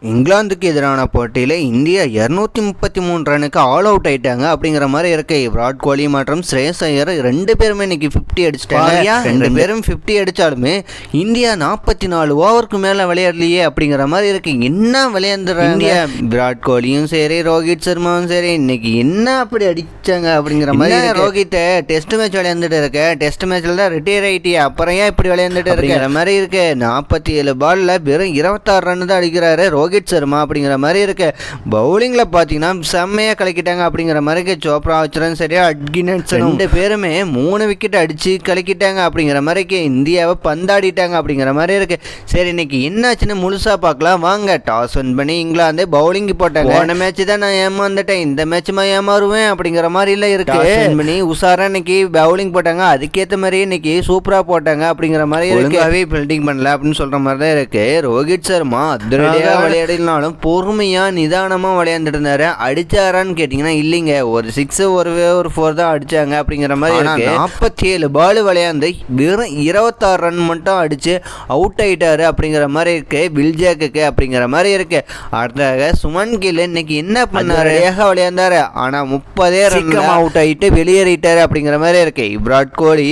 இங்கிலாந்துக்கு எதிரான போட்டியில் இந்தியா 233 ரனுக்கு ஆல் அவுட் ஆயிட்டாங்க அப்படிங்கிற மாதிரி இருக்கு. விராட் கோலி மற்றும் ஸ்ரேயஸ் ஐயர் ரெண்டு பேருமே இன்னைக்கு 50 அடிச்சிட்டாங்க. ரெண்டு பேரும் 50 அடிச்சாலுமே இந்தியா 44 ஓவருக்கு மேல விளையாடலையே அப்படிங்கிற மாதிரி இருக்கு. என்ன விளையாண்டுறாங்க இந்தியா? விராட் கோலியும் சரி, ரோஹித் சர்மாவும் சரி, இன்னைக்கு என்ன அப்படி அடிச்சாங்க அப்படிங்கிற மாதிரி. ரோஹித் டெஸ்ட் மேட்ச் விளையாண்டுட்டு இருக்க, டெஸ்ட் மேட்ச்ல தான் ரிட்டையர் ஆயிட்டியா, அப்புறம் ஏன் இப்படி விளையாண்டுட்டு இருக்கிற மாதிரி இருக்கு. 47 பால்ல வெறும் 26 ரன் தான் அடிக்கிறாரு ரோஹித் சர்மா அப்படிங்கிற மாதிரி இருக்கு. பவுலிங்ல பாத்தீங்கன்னா செம்மையா கலக்கிட்டாங்க அப்படிங்கிற மாதிரி இருக்கு. சோப்ரா வச்சுரும் சரியா, அட்கின்ஸ் ரெண்டு பேருமே 3 விக்கெட் அடிச்சு கலக்கிட்டாங்க அப்படிங்கிற மாதிரி இருக்கு. இந்தியாவை பந்தாடிட்டாங்க அப்படிங்கிற மாதிரி இருக்கு. சரி, இன்னைக்கு என்னாச்சுன்னு முழுசா பார்க்கலாம் வாங்க. டாஸ் வின் பண்ணி இங்கிலாந்து பவுலிங் போட்டாங்க. போன மேட்ச் தான் நான் ஏமாந்துட்டேன், இந்த மேட்சுமா ஏமாறுவேன் அப்படிங்கிற மாதிரி இல்ல இருக்கு. பண்ணி உஷாரா இன்னைக்கு பவுலிங் போட்டாங்க, அதுக்கேற்ற மாதிரி இன்னைக்கு சூப்பரா போட்டாங்க அப்படிங்கிற மாதிரி ஒழுங்காவே ஃபீல்டிங் பண்ணல அப்படின்னு சொல்ற மாதிரி தான் இருக்கு. ரோஹித் சர்மா அதிரடியா விளையாடினாலும் பொறுமையா நிதானமா விளையாண்டுட்டு இருந்தாரு. அடிச்சாரான்னு கேட்டீங்கன்னா இல்லைங்க, ஒரு 6 ஒரு 4 தான் அடிச்சாங்க அப்படிங்கிற மாதிரி இருக்கு. 47 பால் விளையாண்டு வெறும் 26 ரன் மட்டும் அடிச்சு அவுட் ஆயிட்டாரு அப்படிங்கிற மாதிரி இருக்கு வில்ஜாக்கு அப்படிங்கிற மாதிரி இருக்கு. அடுத்ததாக சுமன் கில் இன்னைக்கு என்ன பண்ணாரு, விளையாண்டாரு ஆனா 30 ரன் அவுட் ஆயிட்டு வெளியேறிட்டாரு அப்படிங்கிற மாதிரி இருக்கு. விராட் கோலி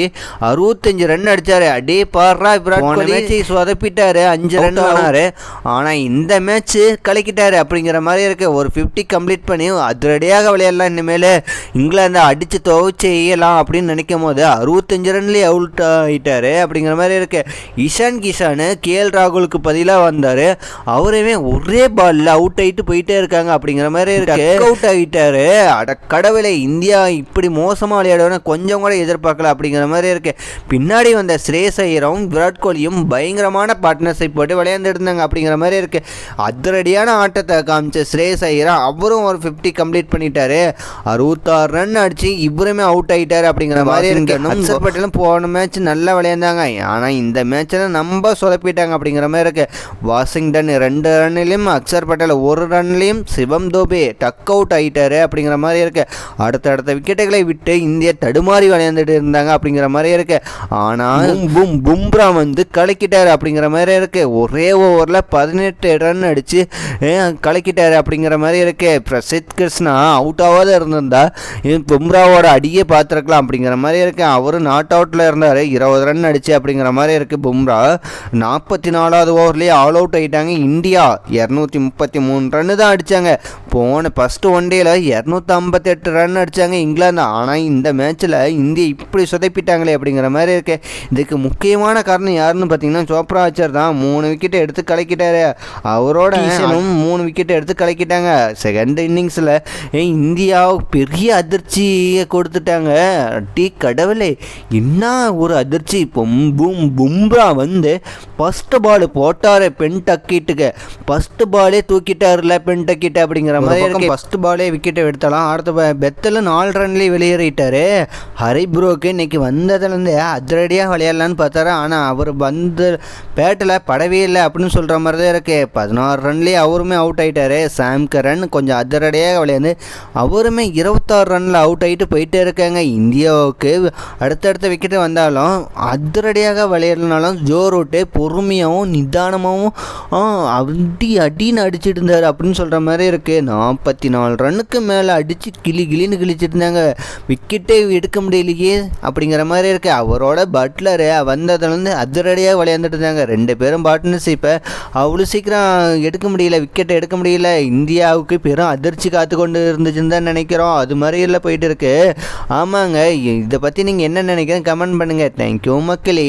65 ரன் அடிச்சாரு. அடே பாடுறா, விராட் கோலி சொதப்பிட்டாரு, 5 ரன் ஆனாரு. ஆனா இந்த மேட்ச் கலக்கிட்டாரு அப்படிங்கிற மாதிரி இருக்கு. ஒரு 50 கம்ப்ளீட் பண்ணி அதிரடியாக விளையாடலாம், இனிமேல் இங்கிலாந்து அடிச்சு துவைச்செய்யலாம் அப்படின்னு நினைக்கும் போது 65 ரன்லேயே அவுட் ஆயிட்டாரு அப்படிங்கிற மாதிரி இருக்கு. இஷான் கிஷான் கேஎல் ராகுலுக்கு பதிலாக வந்தாரு, அவருமே ஒரே பால்ல அவுட் ஆயிட்டு போயிட்டே இருக்காங்க அப்படிங்கிற மாதிரி இருக்கு. அவுட் ஆகிட்டாரு. அட கடவுளே, இந்தியா இப்படி மோசமாக விளையாடுவோன்னு கொஞ்சம் கூட எதிர்பார்க்கல அப்படிங்கிற மாதிரி இருக்கு. பின்னாடி வந்த ஸ்ரேயஸ் ஐயரும் விராட் கோலியும் பயங்கரமான பார்ட்னர்ஷிப் போட்டு விளையாண்டுட்டு இருந்தாங்க அப்படிங்கிற மாதிரி இருக்கு. அதிரடியான ஆட்டத்தை காமிச்ச ஸ்ரேயஸ் ஐயர் அவரும் ஒரு 50 கம்ப்ளீட் பண்ணிட்டாரு. 66 ரன் அடிச்சு இவருமே அவுட் ஆயிட்டாரு அப்படிங்கிற மாதிரி இருக்கு. அக்சர் பட்டேலும் போன மேட்ச் நல்லா விளையாண்டாங்க, ஆனா இந்த மேட்ச்ல நம்ம சொதப்பிட்டாங்க அப்படிங்கிற மாதிரி இருக்கு. வாஷிங்டன் 2 ரன்லையும் அக்சர் பட்டேல் 1 ரன்லையும் சிவம் தோபே டக் அவுட் ஆயிட்டாரு அப்படிங்கிற மாதிரி இருக்கு. அடுத்த விக்கெட்டுகளை விட்டு இந்தியா தடுமாறி விளையாண்டுட்டு இருந்தாங்க அப்படிங்கிற மாதிரி இருக்கு. ஆனா பும்ரா வந்து கலக்கிட்டாரு அப்படிங்கிற மாதிரி இருக்கு. ஒரே ஓவர்ல 18 ரன் அடிச்சு கலக்கிட்டாரு அப்படிங்கிற மாதிரி இருக்கு. பிரசித் கிருஷ்ணா அவுட் ஆகாத இருந்திருந்தா பும்ராவோட அடியே பார்த்துருக்கலாம் அப்படிங்கிற மாதிரி இருக்கு. அவரு நாட் அவுட்ல இருந்தாரு, 20 ரன் அடிச்சு அப்படிங்கிற மாதிரி இருக்கு. பும்ரா 44வது ஓவர்லேயே ஆல் அவுட் ஆயிட்டாங்க. இந்தியா 233 ரன் தான் அடிச்சாங்க. போன ஃபர்ஸ்ட் ஒன் டேல 258 ரன் அடிச்சாங்க இங்கிலாந்து. ஆனால் இந்த மேட்ச்ல இந்தியா இப்படி சொதப்பிட்டாங்களே அப்படிங்கிற மாதிரி இருக்கு. இதுக்கு முக்கியமான காரணம் யாருன்னு பார்த்தீங்கன்னா சோப்ரா ஆச்சர் தான். 3 விக்கெட் எடுத்து கலக்கிட்டாரு. அவரோட 3 விக்கெட் எடுத்து கலக்கிட்டாங்க. செகண்ட் இன்னிங்ஸில் இந்தியாவுக்கு பெரிய அதிர்ச்சியை கொடுத்துட்டாங்க. கடவுளே, என்ன ஒரு அதிர்ச்சி. பும்ரா வந்து ஃபர்ஸ்ட் பால் போட்டாரு பென்டக்கிட்டுக்கு, ஃபர்ஸ்ட் பாலே தூக்கிட்டாருல பென்டக்கிட்டு அப்படிங்கிற மாதிரி இருக்கு. ஃபர்ஸ்ட் பாலே விக்கெட்டை எடுத்தாலும் அடுத்த பெத்தில் 4 ரன்லேயே வெளியேறிட்டாரு. ஹரிப்ரோக்கு இன்னைக்கு வந்ததுலேருந்து அதிரடியாக விளையாடலான்னு பார்த்தாரு, ஆனால் அவர் வந்து பேட்டில் படவே இல்லை அப்படின்னு சொல்கிற மாதிரி தான் இருக்கு. 16 ரன்லேயே அவருமே அவுட் ஆகிட்டாரு. சாம் கரன் கொஞ்சம் அதிரடியாக விளையாண்டு அவருமே 26 ரனில் அவுட் ஆகிட்டு போயிட்டே இருக்காங்க. இந்தியாவுக்கு அடுத்தடுத்த விக்கெட்டு வந்தாலும் அதிரடியாக விளையாடனாலும் ஜோ ரூட்டு பொறுமையாகவும் நிதானமாகவும் அடின்னு அடிச்சுட்டு இருந்தார் அப்படின்னு சொல்கிற மாதிரி இருக்குது. 44 ரன்னுக்கு மேலே அடித்து கிளின்னு கிழிச்சிட்டு இருந்தாங்க. விக்கெட்டே எடுக்க முடியலையே அப்படிங்கிற மாதிரி இருக்குது. அவரோட பட்லரு வந்ததுலேருந்து அதிரடியாக விளையாண்டுட்டு இருந்தாங்க. 2 பேரும் பார்ட்னர்ஷிப்பை அவ்வளோ சீக்கிரம் எடுக்க முடியல, விக்கெட்டை எடுக்க முடியல. இந்தியாவுக்கு பெரும் அதிர்ச்சி காத்து கொண்டு இருந்துச்சுன்னு தான் நினைக்கிறோம். அது மாதிரியில் போயிட்டு இருக்கு. ஆமாங்க, இதை பற்றி நீங்கள் என்ன நினைக்கிறேன் கமெண்ட் பண்ணுங்கள். தேங்க்யூ மக்களே.